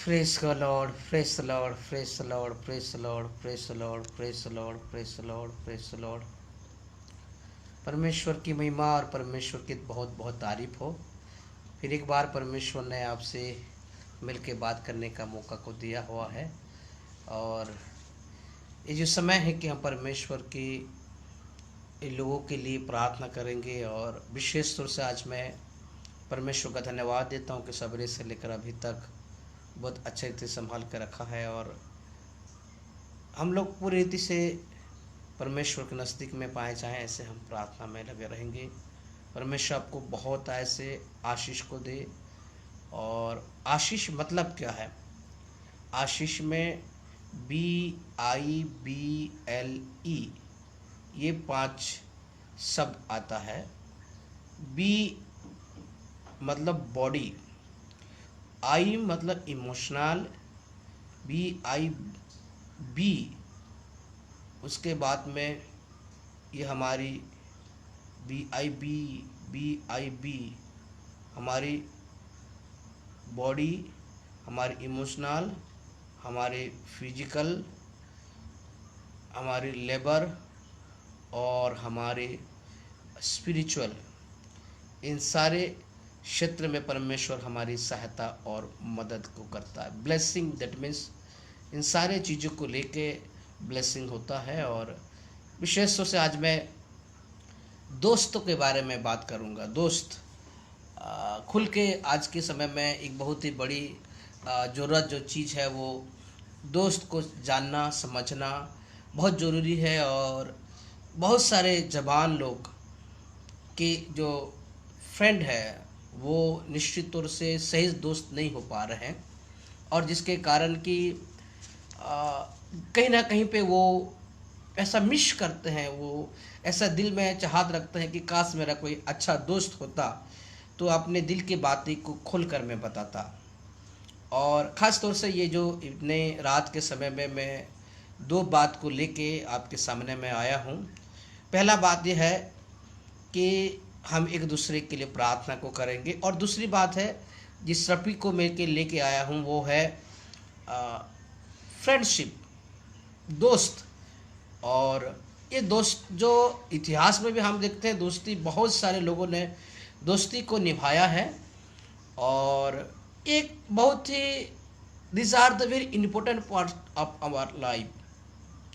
Praise the Lord, praise the Lord, praise the Lord, praise the Lord, praise the Lord, praise the Lord, praise the Lord, praise the Lord। परमेश्वर की महिमा और परमेश्वर की बहुत बहुत तारीफ हो। फिर एक बार परमेश्वर ने आपसे मिल के बात करने का मौका को दिया हुआ है, और ये जो समय है कि हम परमेश्वर की इन लोगों के लिए प्रार्थना करेंगे। और विशेष तौर से आज मैं परमेश्वर का धन्यवाद देता हूँ कि सवेरे से लेकर अभी तक बहुत अच्छे रीति संभाल कर रखा है, और हम लोग पूरी रीति से परमेश्वर के नज़दीक में पाए जाएं, ऐसे हम प्रार्थना में लगे रहेंगे। परमेश्वर आपको बहुत ऐसे आशीष को दे। और आशीष मतलब क्या है? आशीष में BIBLE ये 5 शब्द आता है। बी मतलब बॉडी, आई मतलब इमोशनल, BIB उसके बाद में ये हमारी BIB हमारी बॉडी, हमारी इमोशनल, हमारे फिजिकल, हमारी लेबर और हमारे स्पिरिचुअल, इन सारे क्षेत्र में परमेश्वर हमारी सहायता और मदद को करता है। ब्लेसिंग, दैट मीन्स इन सारे चीज़ों को लेके ब्लेसिंग होता है। और विशेष रूप से आज मैं दोस्तों के बारे में बात करूंगा। दोस्त खुल के आज के समय में एक बहुत ही बड़ी ज़रूरत जो चीज़ है वो दोस्त को जानना समझना बहुत ज़रूरी है। और बहुत सारे जवान लोग के जो फ्रेंड है वो निश्चित तौर से सही दोस्त नहीं हो पा रहे हैं, और जिसके कारण कि कहीं ना कहीं पे वो ऐसा मिस करते हैं, वो ऐसा दिल में चाहत रखते हैं कि काश मेरा कोई अच्छा दोस्त होता तो अपने दिल की बातें को खोल कर मैं बताता। और ख़ास तौर से ये जो इतने रात के समय में मैं 2 बात को लेके आपके सामने में आया हूँ। पहला बात यह है कि हम एक दूसरे के लिए प्रार्थना को करेंगे, और दूसरी बात है जिस टॉपिक को मैं के लेके आया हूँ वो है फ्रेंडशिप, दोस्त। और ये दोस्त जो इतिहास में भी हम देखते हैं, दोस्ती बहुत सारे लोगों ने दोस्ती को निभाया है। और एक बहुत ही this are the very important part of our life,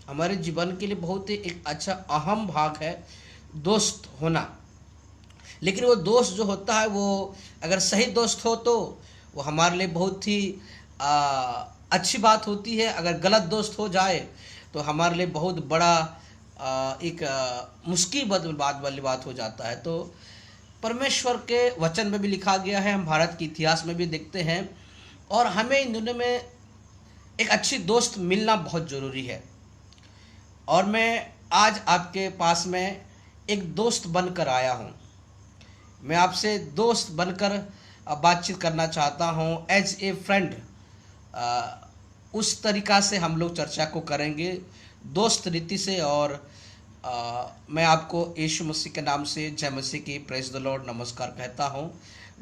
हमारे जीवन के लिए बहुत ही एक अच्छा अहम भाग है दोस्त होना। लेकिन वो दोस्त जो होता है वो अगर सही दोस्त हो तो वो हमारे लिए बहुत ही अच्छी बात होती है। अगर गलत दोस्त हो जाए तो हमारे लिए बहुत बड़ा एक मुश्किल बात वाली बात हो जाता है। तो परमेश्वर के वचन में भी लिखा गया है, हम भारत के इतिहास में भी देखते हैं, और हमें इन दुनिया में एक अच्छी दोस्त मिलना बहुत ज़रूरी है। और मैं आज आपके पास में एक दोस्त बनकर आया हूँ। मैं आपसे दोस्त बनकर बातचीत करना चाहता हूँ, एज ए फ्रेंड। उस तरीक़ा से हम लोग चर्चा को करेंगे दोस्त रीति से। और मैं आपको यीशु मसीह के नाम से जय मसीह की, प्रेज द लॉर्ड, नमस्कार कहता हूँ।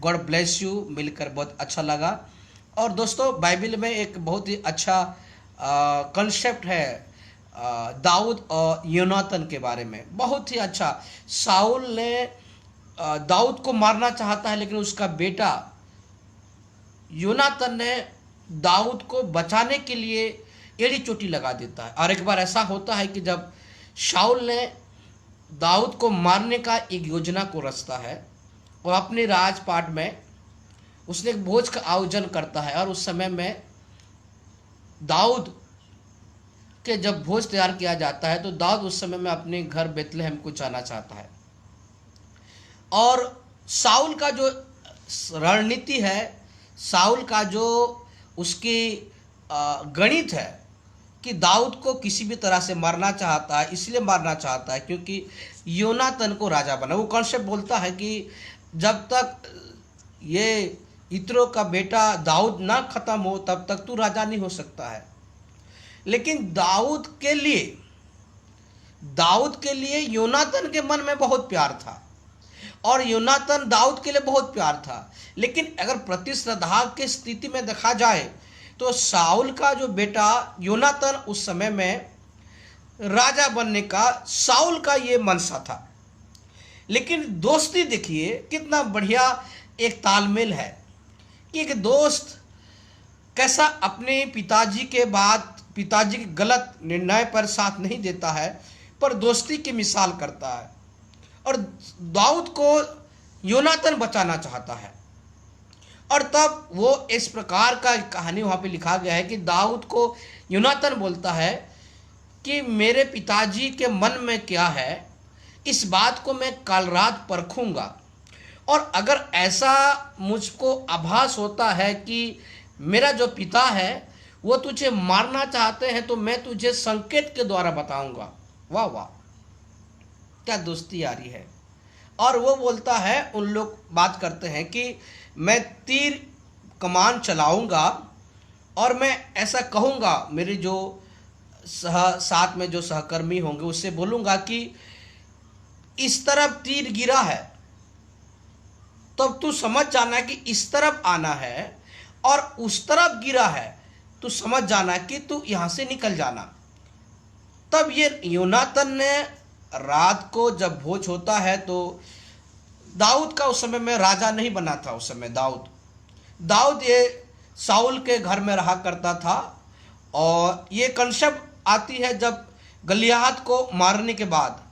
गॉड ब्लेस यू, मिलकर बहुत अच्छा लगा। और दोस्तों, बाइबल में एक बहुत ही अच्छा कंसेप्ट है दाऊद और योनातन के बारे में, बहुत ही अच्छा। साउल ने दाऊद को मारना चाहता है, लेकिन उसका बेटा योनातन ने दाऊद को बचाने के लिए एड़ी चोटी लगा देता है। और एक बार ऐसा होता है कि जब शाऊल ने दाऊद को मारने का एक योजना को रचता है, और अपने राजपाट में उसने एक भोज का आयोजन करता है। और उस समय में दाऊद के जब भोज तैयार किया जाता है तो दाऊद उस समय में अपने घर बेतलेहम को जाना चाहता है। और साउल का जो रणनीति है, साउल का जो उसकी गणित है कि दाऊद को किसी भी तरह से मारना चाहता है, इसलिए मारना चाहता है क्योंकि योनातन को राजा बना। वो कॉन्सेप्ट बोलता है कि जब तक ये इत्रो का बेटा दाऊद ना खत्म हो तब तक तू राजा नहीं हो सकता है। लेकिन दाऊद के लिए योनातन के मन में बहुत प्यार था, और योनातन दाऊद के लिए बहुत प्यार था। लेकिन अगर प्रतिस्पर्धा की स्थिति में देखा जाए तो साउल का जो बेटा योनातान उस समय में राजा बनने का साउल का ये मनसा था। लेकिन दोस्ती देखिए कितना बढ़िया एक तालमेल है कि एक दोस्त कैसा अपने पिताजी के बाद पिताजी के गलत निर्णय पर साथ नहीं देता है, पर दोस्ती की मिसाल करता है। और दाऊद को योनातान बचाना चाहता है, और तब वो इस प्रकार का कहानी वहाँ पे लिखा गया है कि दाऊद को योनातान बोलता है कि मेरे पिताजी के मन में क्या है, इस बात को मैं कल रात परखूंगा, और अगर ऐसा मुझको आभास होता है कि मेरा जो पिता है वो तुझे मारना चाहते हैं, तो मैं तुझे संकेत के द्वारा बताऊंगा। वाह वाह, क्या दोस्ती यारी है। और वो बोलता है, उन लोग बात करते हैं कि मैं तीर कमान चलाऊंगा और मैं ऐसा कहूंगा, मेरे जो साथ में जो सहकर्मी होंगे उससे बोलूंगा कि इस तरफ तीर गिरा है, तब तू समझ जाना कि इस तरफ आना है, और उस तरफ गिरा है तू समझ जाना कि तू यहां से निकल जाना। तब ये योनातान ने रात को जब भोज होता है, तो दाऊद का उस समय में राजा नहीं बना था। उस समय दाऊद ये साउल के घर में रहा करता था, और ये कंसेप्ट आती है जब गलियात को मारने के बाद,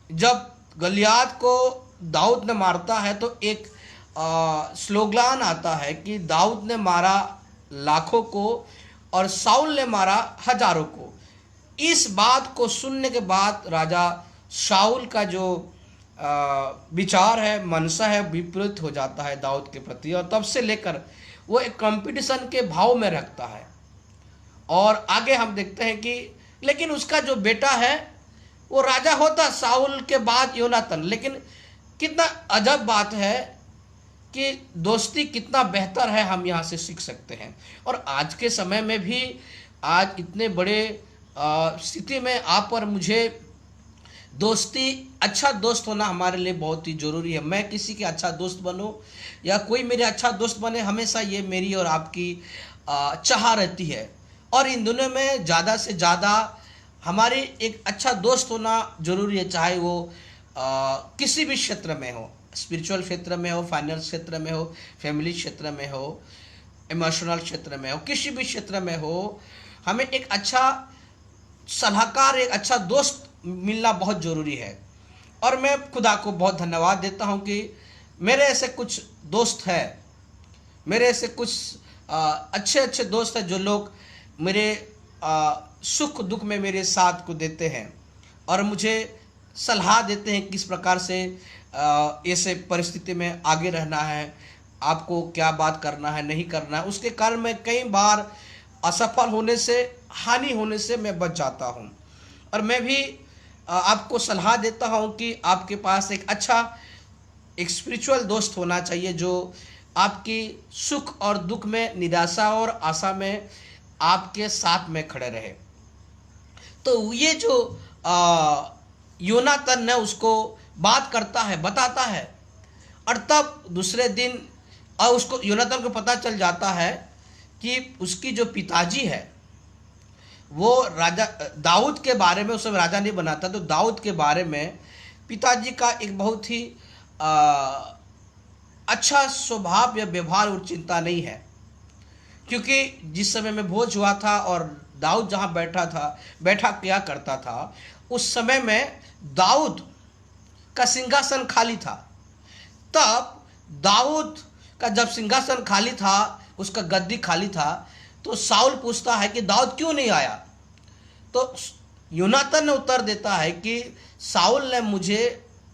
जब गलियात को दाऊद ने मारता है तो एक स्लोगन आता है कि दाऊद ने मारा लाखों को और साउल ने मारा हजारों को। इस बात को सुनने के बाद राजा शाऊल का जो विचार है, मनसा है, विपरीत हो जाता है दाऊद के प्रति, और तब से लेकर वो एक कंपटीशन के भाव में रखता है। और आगे हम देखते हैं कि लेकिन उसका जो बेटा है वो राजा होता साउल के बाद योनातान। लेकिन कितना अजब बात है कि दोस्ती कितना बेहतर है, हम यहाँ से सीख सकते हैं। और आज के समय में भी, आज इतने बड़े स्थिति में आप और मुझे दोस्ती, अच्छा दोस्त होना हमारे लिए बहुत ही ज़रूरी है। मैं किसी के अच्छा दोस्त बनूं या कोई मेरे अच्छा दोस्त बने, हमेशा ये मेरी और आपकी चाह रहती है। और इन दोनों में ज़्यादा से ज़्यादा हमारे एक अच्छा दोस्त होना ज़रूरी है, चाहे वो किसी भी क्षेत्र में हो, स्पिरिचुअल क्षेत्र में हो, फाइनेंस क्षेत्र में हो, फैमिली क्षेत्र में हो, इमोशनल क्षेत्र में हो, किसी भी क्षेत्र में हो, हमें एक अच्छा सलाहकार, एक अच्छा दोस्त मिलना बहुत ज़रूरी है। और मैं खुदा को बहुत धन्यवाद देता हूँ कि मेरे ऐसे कुछ दोस्त हैं, मेरे ऐसे कुछ अच्छे अच्छे दोस्त हैं जो लोग मेरे सुख दुख में मेरे साथ को देते हैं और मुझे सलाह देते हैं किस प्रकार से ऐसे परिस्थिति में आगे रहना है, आपको क्या बात करना है, नहीं करना है। उसके कारण मैं कई बार असफल होने से, हानि होने से मैं बच जाता हूँ। और मैं भी आपको सलाह देता हूँ कि आपके पास एक अच्छा, एक स्पिरिचुअल दोस्त होना चाहिए जो आपकी सुख और दुख में, निराशा और आशा में आपके साथ में खड़े रहे। तो ये जो योनातान ने उसको बात करता है, बताता है, और तब दूसरे दिन और उसको, योनातान को पता चल जाता है कि उसकी जो पिताजी है वो राजा दाऊद के बारे में, उस समय राजा नहीं बनाता, तो दाऊद के बारे में पिताजी का एक बहुत ही अच्छा स्वभाव या व्यवहार और चिंता नहीं है। क्योंकि जिस समय में भोज हुआ था और दाऊद जहाँ बैठा क्या करता था, उस समय में दाऊद का सिंहासन खाली था। तब दाऊद का जब सिंहासन खाली था, उसका गद्दी खाली था, तो साउल पूछता है कि दाऊद क्यों नहीं आया। तो योनातान ने उत्तर देता है कि साउल ने मुझे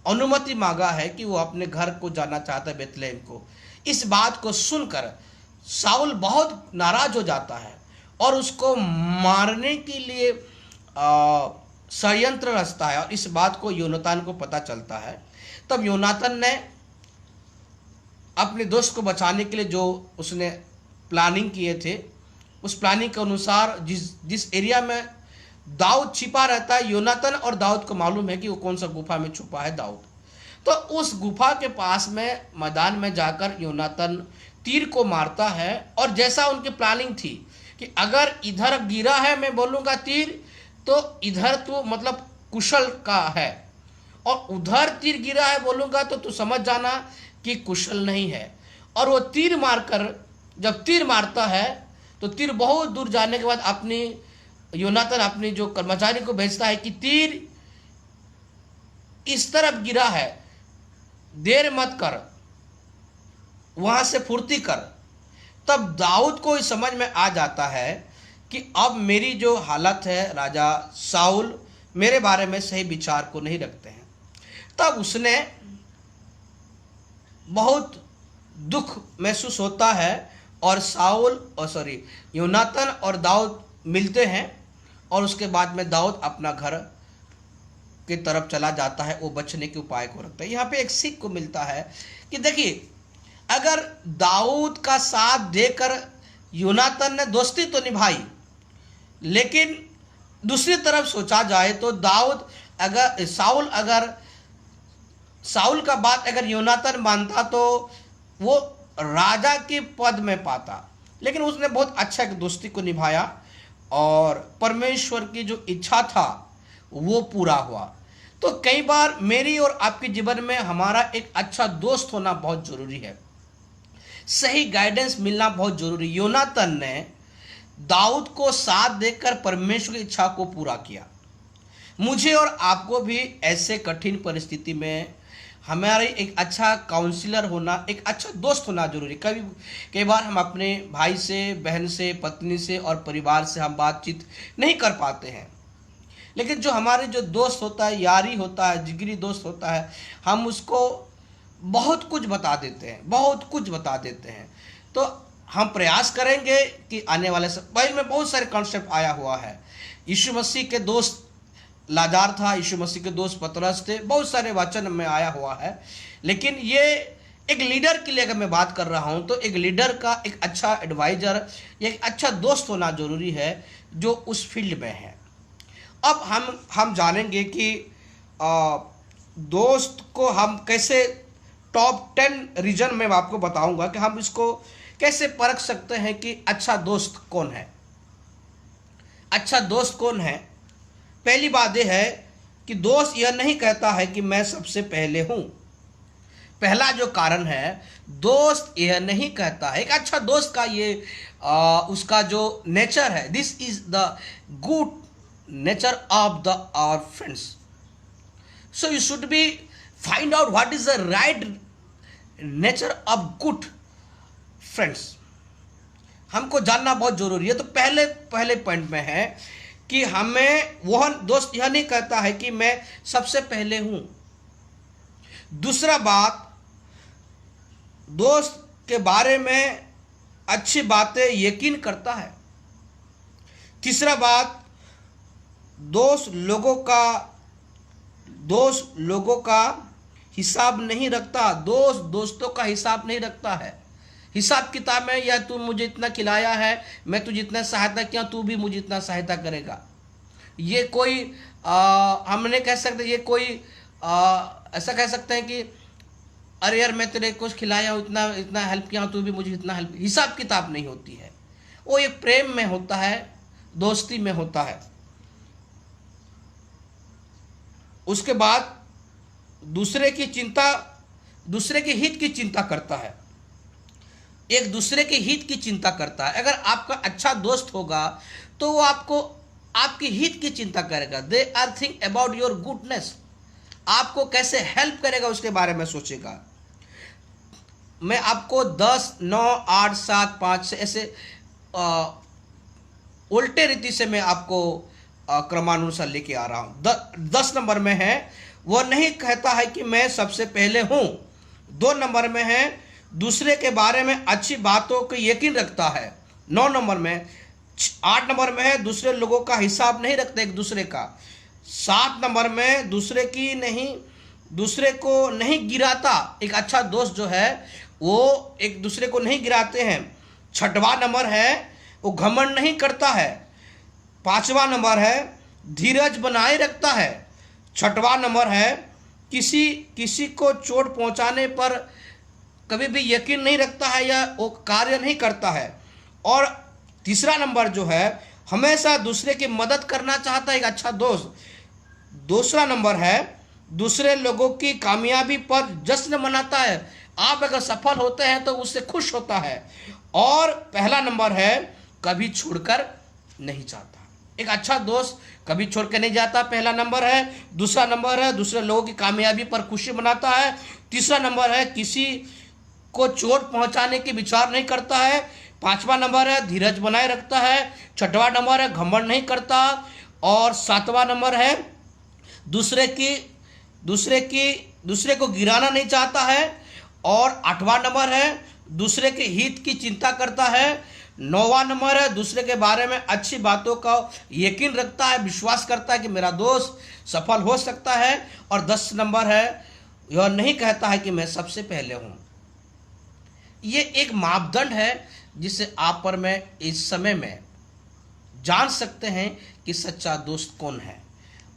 अनुमति मांगा है कि वो अपने घर को जाना चाहता है, बेथलेहम को। इस बात को सुनकर साउल बहुत नाराज हो जाता है और उसको मारने के लिए षड्यंत्र रचता है, और इस बात को योनातान को पता चलता है। तब योनातान ने अपने दोस्त को बचाने के लिए जो उसने प्लानिंग किए थे, उस प्लानिंग के अनुसार जिस एरिया में दाऊद छिपा रहता है, योनातान और दाऊद को मालूम है कि वो कौन सा गुफा में छुपा है दाऊद। तो उस गुफा के पास में मैदान में जाकर योनातान तीर को मारता है, और जैसा उनकी प्लानिंग थी कि अगर इधर गिरा है मैं बोलूँगा तीर, तो इधर तू मतलब कुशल का है, और उधर तीर गिरा है बोलूँगा तो तू समझ जाना कि कुशल नहीं है। और वो तीर मारकर, जब तीर मारता है तो तीर बहुत दूर जाने के बाद अपनी योनातन अपनी जो कर्मचारी को भेजता है कि तीर इस तरफ गिरा है, देर मत कर, वहां से फुर्ती कर। तब दाऊद को इस समझ में आ जाता है कि अब मेरी जो हालत है, राजा साउल मेरे बारे में सही विचार को नहीं रखते हैं। तब उसने बहुत दुख महसूस होता है, और योनातन और दाऊद मिलते हैं, और उसके बाद में दाऊद अपना घर की तरफ चला जाता है, वो बचने के उपाय को रखता है। यहाँ पे एक सीख को मिलता है कि देखिए, अगर दाऊद का साथ देकर योनातन ने दोस्ती तो निभाई, लेकिन दूसरी तरफ सोचा जाए तो साउल का बात अगर योनातन मानता तो वो राजा के पद में पाता, लेकिन उसने बहुत अच्छा एक दोस्ती को निभाया, और परमेश्वर की जो इच्छा था वो पूरा हुआ। तो कई बार मेरी और आपके जीवन में हमारा एक अच्छा दोस्त होना बहुत जरूरी है, सही गाइडेंस मिलना बहुत जरूरी। योनातन ने दाऊद को साथ देकर परमेश्वर की इच्छा को पूरा किया। मुझे और आपको भी ऐसे कठिन परिस्थिति में हमारे एक अच्छा काउंसलर होना, एक अच्छा दोस्त होना जरूरी। कई बार हम अपने भाई से, बहन से, पत्नी से और परिवार से हम बातचीत नहीं कर पाते हैं, लेकिन जो हमारे जो दोस्त होता है, यारी होता है, जिगरी दोस्त होता है, हम उसको बहुत कुछ बता देते हैं। तो हम प्रयास करेंगे कि आने वाले समय में बहुत सारे कॉन्सेप्ट आया हुआ है। यीशु मसीह के दोस्त लाजार था, यीशु मसीह के दोस्त पतरस थे, बहुत सारे वचन में आया हुआ है। लेकिन ये एक लीडर के लिए अगर मैं बात कर रहा हूँ, तो एक लीडर का एक अच्छा एडवाइजर या एक अच्छा दोस्त होना जरूरी है जो उस फील्ड में है। अब हम जानेंगे कि दोस्त को हम कैसे, टॉप 10 रीजन में आपको बताऊंगा कि हम इसको कैसे परख सकते हैं कि अच्छा दोस्त कौन है। अच्छा दोस्त कौन है? पहली बात यह है कि दोस्त यह नहीं कहता है कि मैं सबसे पहले हूं। पहला जो कारण है, दोस्त यह नहीं कहता है। एक अच्छा दोस्त का ये उसका जो नेचर है, this is the good nature of the our friends. So you should be find out what is the right nature of good friends. हमको जानना बहुत जरूरी है। तो पहले पॉइंट में है कि हमें वह दोस्त यह नहीं कहता है कि मैं सबसे पहले हूं। दूसरा बात, दोस्त के बारे में अच्छी बातें यकीन करता है। तीसरा बात, दोस्त लोगों का हिसाब नहीं रखता। दोस्तों का हिसाब नहीं रखता है। हिसाब किताब में, या तू मुझे इतना खिलाया है, मैं तुझे इतना सहायता किया, तू भी मुझे इतना सहायता करेगा। ये कोई हम नहीं कह सकते, ये कोई ऐसा कह सकते हैं कि अरे यार मैं तेरे कुछ खिलाया, इतना हेल्प किया, तू भी मुझे इतना हेल्प। हिसाब किताब नहीं होती है, वो ये प्रेम में होता है, दोस्ती में होता है। उसके बाद दूसरे के हित की चिंता करता है। एक दूसरे के हित की चिंता करता है। अगर आपका अच्छा दोस्त होगा तो वो आपके हित की चिंता करेगा। They are think about your goodness. आपको कैसे हेल्प करेगा उसके बारे में सोचेगा। मैं आपको 10, 9, 8, 7, 5 से ऐसे उल्टे रीति से मैं आपको क्रमानुसार लेके आ रहा हूं। 10 नंबर में है, वो नहीं कहता है कि मैं सबसे पहले हूं। 2 नंबर में है, दूसरे के बारे में अच्छी बातों को यकीन रखता है। 9 नंबर में। 8 नंबर में है, दूसरे लोगों का हिसाब नहीं रखते एक दूसरे का। 7 नंबर में, दूसरे को नहीं गिराता। एक अच्छा दोस्त जो है वो एक दूसरे को नहीं गिराते हैं। 6वां नंबर है, वो घमंड नहीं करता है। 5वां नंबर है, धीरज बनाए रखता है। 6वां नंबर है, किसी को चोट पहुंचाने पर कभी भी यकीन नहीं रखता है या वो कार्य नहीं करता है। और तीसरा नंबर जो है, हमेशा दूसरे की मदद करना चाहता है, एक अच्छा दोस्त। दूसरा नंबर है, दूसरे लोगों की कामयाबी पर जश्न मनाता है। आप अगर सफल होते हैं तो उससे खुश होता है। और पहला नंबर है, कभी छोड़कर नहीं जाता। एक अच्छा दोस्त कभी छोड़ के नहीं जाता, पहला नंबर है। दूसरा नंबर है, दूसरे लोगों की कामयाबी पर खुशी मनाता है। तीसरा नंबर है, किसी को चोट पहुंचाने के विचार नहीं करता है। पांचवा नंबर है, धीरज बनाए रखता है। छठवां नंबर है, घमंड नहीं करता। और सातवां नंबर है, दूसरे की दूसरे को गिराना नहीं चाहता है। और आठवां नंबर है, दूसरे के हित की चिंता करता है। नौवां नंबर है, दूसरे के बारे में अच्छी बातों का यकीन रखता है, विश्वास करता है कि मेरा दोस्त सफल हो सकता है। और 10 नंबर है, यह नहीं कहता है कि मैं सबसे पहले हूं। ये एक मापदंड है जिसे आप पर मैं इस समय में जान सकते हैं कि सच्चा दोस्त कौन है।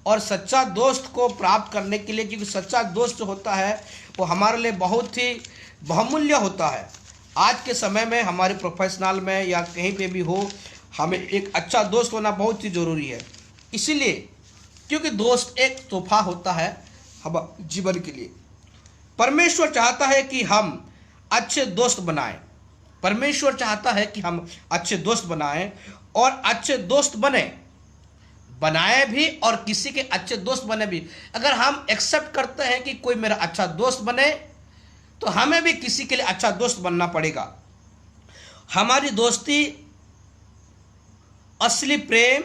और सच्चा दोस्त को प्राप्त करने के लिए, क्योंकि सच्चा दोस्त जो होता है वो हमारे लिए बहुत ही बहुमूल्य होता है। आज के समय में हमारे प्रोफेशनल में या कहीं पे भी हो, हमें एक अच्छा दोस्त होना बहुत ही ज़रूरी है। इसीलिए क्योंकि दोस्त एक तोहफा होता है हम जीवन के लिए। परमेश्वर चाहता है कि हम अच्छे दोस्त बनाएं। परमेश्वर चाहता है कि हम अच्छे दोस्त बनाएं और अच्छे दोस्त बनाए भी और किसी के अच्छे दोस्त बने भी। अगर हम एक्सेप्ट करते हैं कि कोई मेरा अच्छा दोस्त बने, तो हमें भी किसी के लिए अच्छा दोस्त बनना पड़ेगा। हमारी दोस्ती असली प्रेम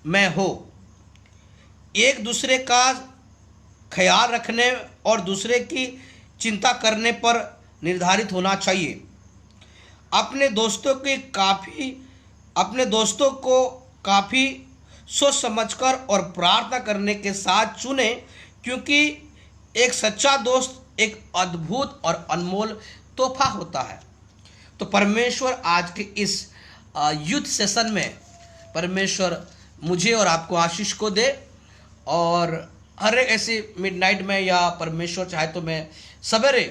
में हो, एक दूसरे का ख्याल रखने और दूसरे की चिंता करने पर निर्धारित होना चाहिए। अपने दोस्तों को काफ़ी सोच समझकर और प्रार्थना करने के साथ चुने, क्योंकि एक सच्चा दोस्त एक अद्भुत और अनमोल तोहफा होता है। तो परमेश्वर आज के इस यूथ सेशन में परमेश्वर मुझे और आपको आशीष को दे। और हर एक ऐसे मिडनाइट में, या परमेश्वर चाहे तो मैं सवेरे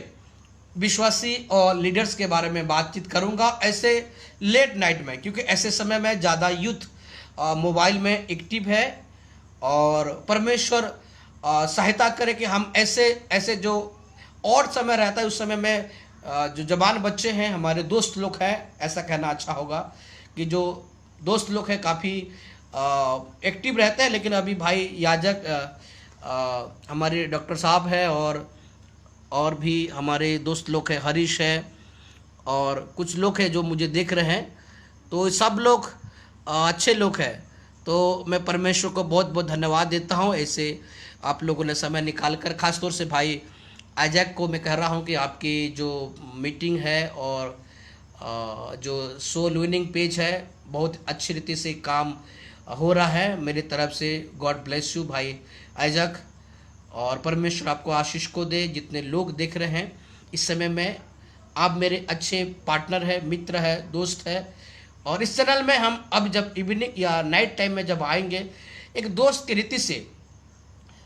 विश्वासी और लीडर्स के बारे में बातचीत करूंगा ऐसे लेट नाइट में, क्योंकि ऐसे समय में ज़्यादा यूथ मोबाइल में एक्टिव है। और परमेश्वर सहायता करे कि हम ऐसे जो और समय रहता है उस समय में जो जवान बच्चे हैं, हमारे दोस्त लोग हैं, ऐसा कहना अच्छा होगा कि जो दोस्त लोग हैं काफ़ी एक्टिव रहते हैं। लेकिन अभी भाई याजक हमारे डॉक्टर साहब है और भी हमारे दोस्त लोग हैं, हरीश है और कुछ लोग हैं जो मुझे देख रहे हैं। तो सब लोग अच्छे लोग हैं। तो मैं परमेश्वर को बहुत बहुत धन्यवाद देता हूँ, ऐसे आप लोगों ने समय निकाल कर। ख़ास तौर से भाई आइजैक को मैं कह रहा हूँ कि आपकी जो मीटिंग है और जो सोल विनिंग पेज है, बहुत अच्छी रीति से काम हो रहा है। मेरी तरफ से गॉड ब्लेस यू भाई आइजैक, और परमेश्वर आपको आशीष को दे। जितने लोग देख रहे हैं इस समय में, आप मेरे अच्छे पार्टनर है, मित्र है, दोस्त है। और इस चैनल में हम अब जब इवनिंग या नाइट टाइम में जब आएंगे, एक दोस्त की रीति से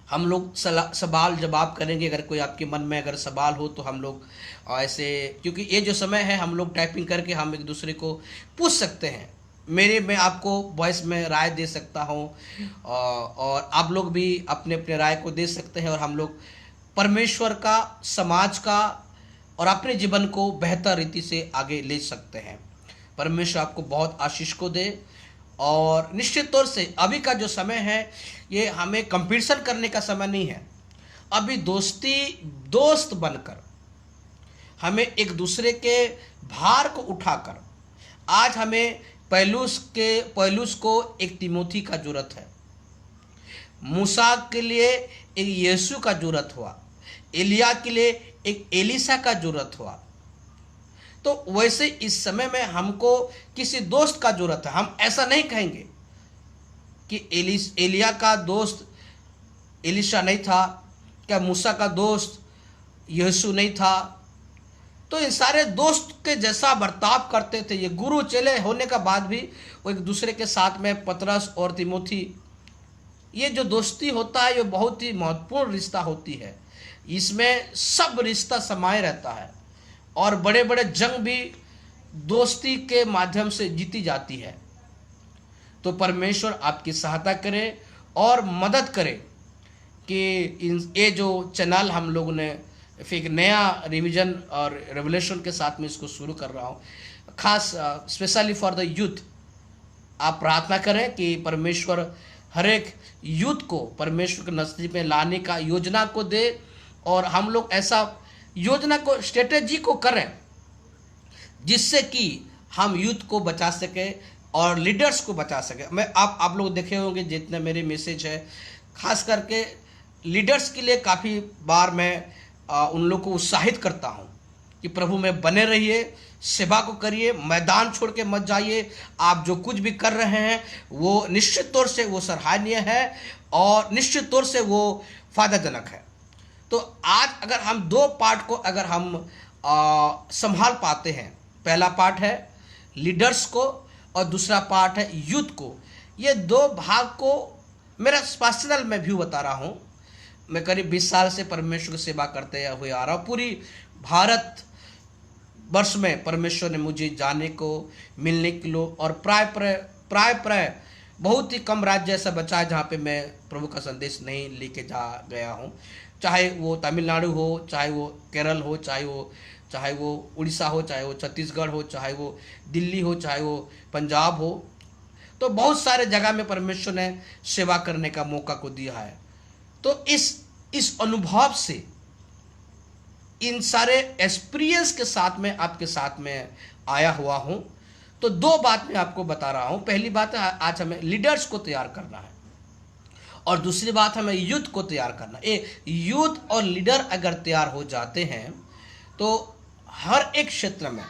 हम लोग सवाल जवाब करेंगे। अगर कोई आपके मन में अगर सवाल हो तो हम लोग ऐसे, क्योंकि ये जो समय है हम लोग टाइपिंग करके हम एक दूसरे को पूछ सकते हैं। मैं आपको वॉइस में राय दे सकता हूँ और आप लोग भी अपने अपने राय को दे सकते हैं, और हम लोग परमेश्वर का, समाज का और अपने जीवन को बेहतर रीति से आगे ले सकते हैं। परमेश्वर आपको बहुत आशीष को दे। और निश्चित तौर से अभी का जो समय है ये हमें कंपटीशन करने का समय नहीं है। अभी दोस्त बनकर हमें एक दूसरे के भार को उठाकर, आज हमें पौलुस को एक तिमोथी का जरूरत है, मूसा के लिए एक यीशु का जरूरत हुआ, एलिया के लिए एक एलिसा का जरूरत हुआ। तो वैसे इस समय में हमको किसी दोस्त का जरूरत है। हम ऐसा नहीं कहेंगे कि एलिया का दोस्त एलिशा नहीं था, क्या मूसा का दोस्त यीशु नहीं था। तो इन सारे दोस्त के जैसा बर्ताव करते थे। ये गुरु चेले होने का बाद भी वो एक दूसरे के साथ में, पतरस और तिमोथी, ये जो दोस्ती होता है ये बहुत ही महत्वपूर्ण रिश्ता होती है। इसमें सब रिश्ता समाये रहता है और बड़े बड़े जंग भी दोस्ती के माध्यम से जीती जाती है। तो परमेश्वर आपकी सहायता करे और मदद करे कि ये जो चैनल हम लोगों ने फिर एक नया रिवीजन और रेवलेशन के साथ में इसको शुरू कर रहा हूँ, खास स्पेशली फॉर द यूथ। आप प्रार्थना करें कि परमेश्वर हर एक यूथ को परमेश्वर के नजदीक में लाने का योजना को दे, और हम लोग ऐसा योजना को, स्ट्रेटेजी को करें जिससे कि हम यूथ को बचा सके और लीडर्स को बचा सके। मैं आप लोग देखे होंगे जितने मेरे मैसेज है, खास करके लीडर्स के लिए काफ़ी बार मैं उन लोग को उत्साहित करता हूं कि प्रभु में बने रहिए, सेवा को करिए, मैदान छोड़ के मत जाइए। आप जो कुछ भी कर रहे हैं वो निश्चित तौर से वो सराहनीय है और निश्चित तौर से वो फायदाजनक है। तो आज अगर हम दो पार्ट को अगर हम संभाल पाते हैं, पहला पार्ट है लीडर्स को और दूसरा पार्ट है यूथ को, ये दो भाग को मेरा पर्सनल मैं व्यू बता रहा हूँ। मैं करीब 20 साल से परमेश्वर की सेवा करते हुए आ रहा हूँ। पूरी भारत वर्ष में परमेश्वर ने मुझे जाने को, मिलने के लिए, और प्राय बहुत ही कम राज्य ऐसा बचा है जहाँ पे मैं प्रभु का संदेश नहीं लेके जा गया हूँ। चाहे वो तमिलनाडु हो, चाहे वो केरल हो, चाहे वो उड़ीसा हो, चाहे वो छत्तीसगढ़ हो, चाहे वो दिल्ली हो, चाहे वो पंजाब हो। तो बहुत सारे जगह में परमेश्वर ने सेवा करने का मौका को दिया है। तो इस अनुभव से, इन सारे एक्सपीरियंस के साथ में आपके साथ में आया हुआ हूं। तो दो बात मैं आपको बता रहा हूं। पहली बात है, आज हमें लीडर्स को तैयार करना है, और दूसरी बात हमें यूथ को तैयार करना है। यूथ और लीडर अगर तैयार हो जाते हैं तो हर एक क्षेत्र में,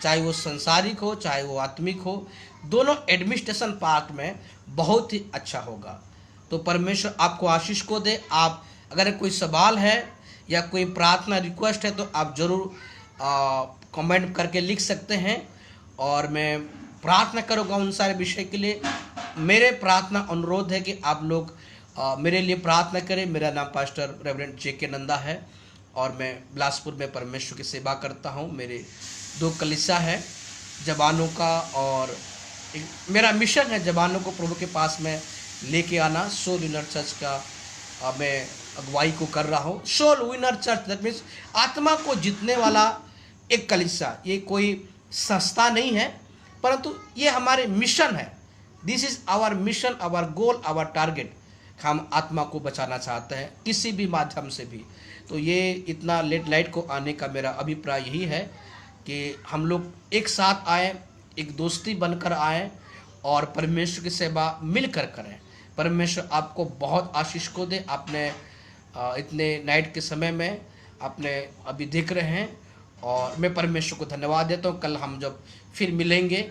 चाहे वो संसारिक हो चाहे वो आत्मिक हो, दोनों एडमिनिस्ट्रेशन पार्ट में बहुत ही अच्छा होगा। तो परमेश्वर आपको आशीष को दे। आप अगर कोई सवाल है या कोई प्रार्थना रिक्वेस्ट है तो आप जरूर कमेंट करके लिख सकते हैं, और मैं प्रार्थना करूँगा उन सारे विषय के लिए। मेरे प्रार्थना अनुरोध है कि आप लोग मेरे लिए प्रार्थना करें। मेरा नाम पास्टर रेवरेंड जे.के. नंदा है और मैं बिलासपुर में परमेश्वर की सेवा करता हूँ। मेरे 2 कलीसिया है जवानों का, और मेरा मिशन है जवानों को प्रभु के पास में लेके आना। सोल विनर चर्च का मैं अगुवाई को कर रहा हूँ। Soul winner church that means आत्मा को जीतने वाला एक कलीसिया। ये कोई संस्था नहीं है, परंतु ये हमारे मिशन है। This is our mission, our goal, our target. हम आत्मा को बचाना चाहते हैं किसी भी माध्यम से भी। तो ये इतना लेट लाइट को आने का मेरा अभिप्राय यही है कि हम लोग एक साथ आए, एक दोस्ती बनकर आए और परमेश्वर की सेवा मिलकर करें। परमेश्वर आपको बहुत आशीष को दे। आपने इतने नाइट के समय में आपने अभी देख रहे हैं, और मैं परमेश्वर को धन्यवाद देता हूँ। कल हम जब फिर मिलेंगे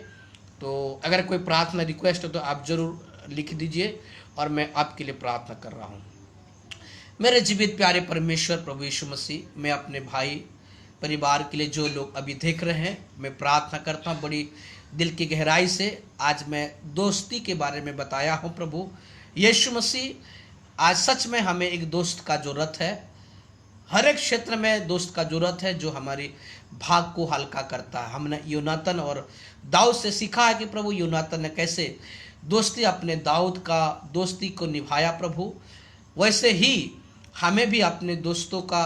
तो अगर कोई प्रार्थना रिक्वेस्ट हो तो आप ज़रूर लिख दीजिए, और मैं आपके लिए प्रार्थना कर रहा हूँ। मेरे जीवित प्यारे परमेश्वर प्रभु यीशु मसीह, मैं अपने भाई परिवार के लिए जो लोग अभी देख रहे हैं, मैं प्रार्थना करता हूँ बड़ी दिल की गहराई से। आज मैं दोस्ती के बारे में बताया हूँ प्रभु यीशु मसीह। आज सच में हमें एक दोस्त का ज़रूरत है। हर एक क्षेत्र में दोस्त का ज़रूरत है जो हमारी भाग को हल्का करता है। हमने योनातन और दाऊद से सीखा है कि प्रभु योनातन ने कैसे दोस्ती, अपने दाऊद का दोस्ती को निभाया प्रभु, वैसे ही हमें भी अपने दोस्तों का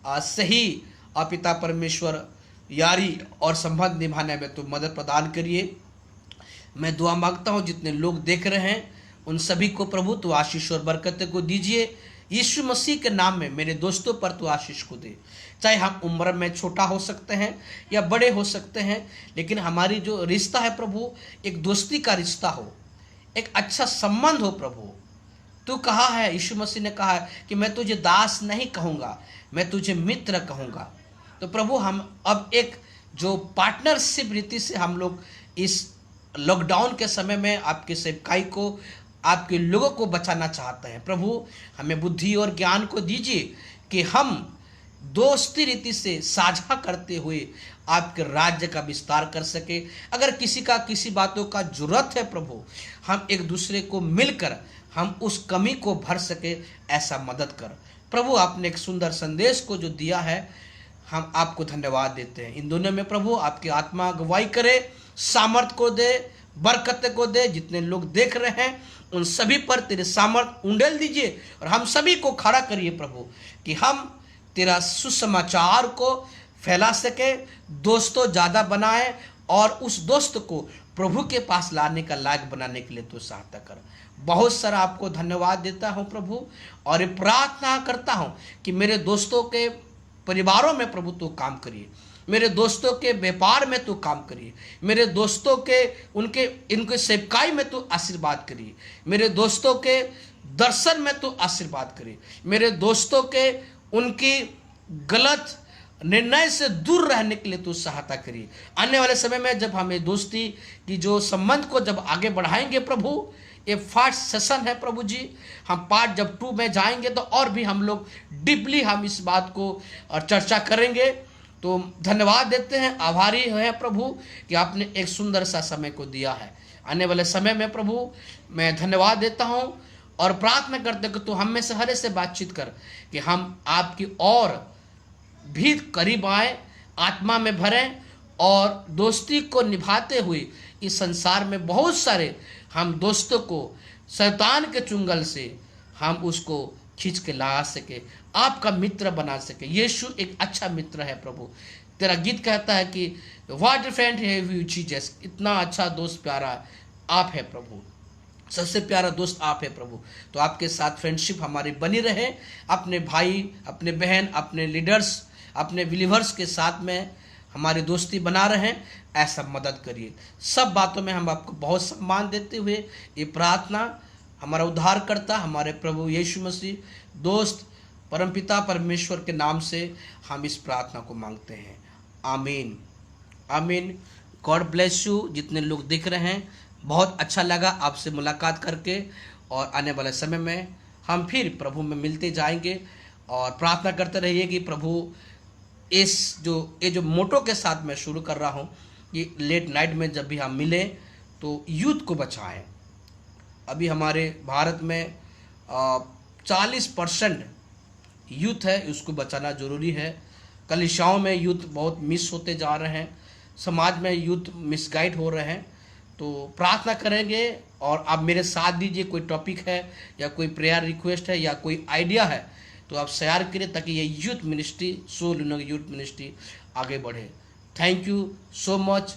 सही पिता परमेश्वर यारी और संबंध निभाने में तो मदद प्रदान करिए। मैं दुआ मांगता हूँ जितने लोग देख रहे हैं उन सभी को प्रभु तो आशीष और बरकत को दीजिए। यीशु मसीह के नाम में मेरे दोस्तों पर तो आशीष को दे। चाहे हम उम्र में छोटा हो सकते हैं या बड़े हो सकते हैं, लेकिन हमारी जो रिश्ता है प्रभु, एक दोस्ती का रिश्ता हो, एक अच्छा संबंध हो प्रभु। तू कहा है, यीशु मसीह ने कहा है कि मैं तुझे दास नहीं कहूँगा, मैं तुझे मित्र कहूँगा। तो प्रभु हम अब एक जो पार्टनरशिप रीति से हम लोग इस लॉकडाउन के समय में आपके सेवकाई को, आपके लोगों को बचाना चाहते हैं। प्रभु हमें बुद्धि और ज्ञान को दीजिए कि हम दोस्ती रीति से साझा करते हुए आपके राज्य का विस्तार कर सके। अगर किसी का किसी बातों का जरूरत है प्रभु, हम एक दूसरे को मिलकर हम उस कमी को भर सके, ऐसा मदद कर प्रभु। आपने एक सुंदर संदेश को जो दिया है, हम आपको धन्यवाद देते हैं। इन दोनों में प्रभु आपकी आत्मा अगुवाई करे, सामर्थ को दे, बरकत को दे। जितने लोग देख रहे हैं उन सभी पर तेरे सामर्थ उंडेल दीजिए और हम सभी को खड़ा करिए प्रभु, कि हम तेरा सुसमाचार को फैला सके, दोस्तों ज़्यादा बनाए और उस दोस्त को प्रभु के पास लाने का लायक बनाने के लिए तू सहायता कर। बहुत सारा आपको धन्यवाद देता हूँ प्रभु, और ये प्रार्थना करता हूँ कि मेरे दोस्तों के परिवारों में प्रभु तू काम करिए, मेरे दोस्तों के व्यापार में तू काम करिए, मेरे दोस्तों के इनके सेवकाई में तू आशीर्वाद करिए, मेरे दोस्तों के दर्शन में तू आशीर्वाद करिए, मेरे दोस्तों के उनकी गलत निर्णय से दूर रहने के लिए तू सहायता करिए। आने वाले समय में जब हमें दोस्ती की जो संबंध को जब आगे बढ़ाएंगे प्रभु, ये फर्स्ट सेशन है प्रभु जी, हम पार्ट जब 2 में जाएंगे तो और भी हम लोग डीपली हम इस बात को चर्चा करेंगे। तो धन्यवाद देते हैं, आभारी हैं प्रभु कि आपने एक सुंदर सा समय को दिया है। आने वाले समय में प्रभु मैं धन्यवाद देता हूँ और प्रार्थना करते कि तू हम में से हर से बातचीत कर, कि हम आपकी और भी करीब आए, आत्मा में भरें और दोस्ती को निभाते हुए इस संसार में बहुत सारे हम दोस्तों को शैतान के चुंगल से हम उसको खींच के ला सके, आपका मित्र बना सके। यीशु एक अच्छा मित्र है प्रभु। तेरा गीत कहता है कि what different have you Jesus, इतना अच्छा दोस्त प्यारा आप है प्रभु, सबसे प्यारा दोस्त आप है प्रभु। तो आपके साथ फ्रेंडशिप हमारी बनी रहे, अपने भाई, अपने बहन, अपने लीडर्स, अपने बिलीवर्स के साथ में हमारी दोस्ती बना रहें, ऐसा मदद करिए। सब बातों में हम आपको बहुत सम्मान देते हुए ये प्रार्थना हमारा उद्धारकर्ता हमारे प्रभु यीशु मसीह दोस्त परमपिता परमेश्वर के नाम से हम इस प्रार्थना को मांगते हैं। आमीन आमीन। God bless you. जितने लोग दिख रहे हैं, बहुत अच्छा लगा आपसे मुलाकात करके, और आने वाले समय में हम फिर प्रभु में मिलते जाएंगे। और प्रार्थना करते रहिए कि प्रभु ये जो मोटो के साथ मैं शुरू कर रहा हूँ कि लेट नाइट में जब भी हम मिलें तो यूथ को बचाएं। अभी हमारे भारत में 40% यूथ है, उसको बचाना ज़रूरी है। कलीसियाओं में यूथ बहुत मिस होते जा रहे हैं, समाज में यूथ मिसगाइड हो रहे हैं। तो प्रार्थना करेंगे और आप मेरे साथ दीजिए। कोई टॉपिक है या कोई प्रेयर रिक्वेस्ट है या कोई आइडिया है तो आप शेयर करें, ताकि ये youth ministry, soul youth ministry आगे बढ़े। Thank you so much.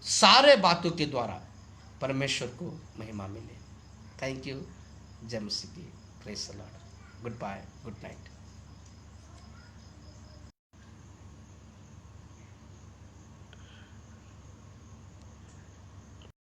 सारे बातों के द्वारा परमेश्वर को महिमा मिले। Thank you. जय मसीह की। Praise the Lord. Good bye, good night.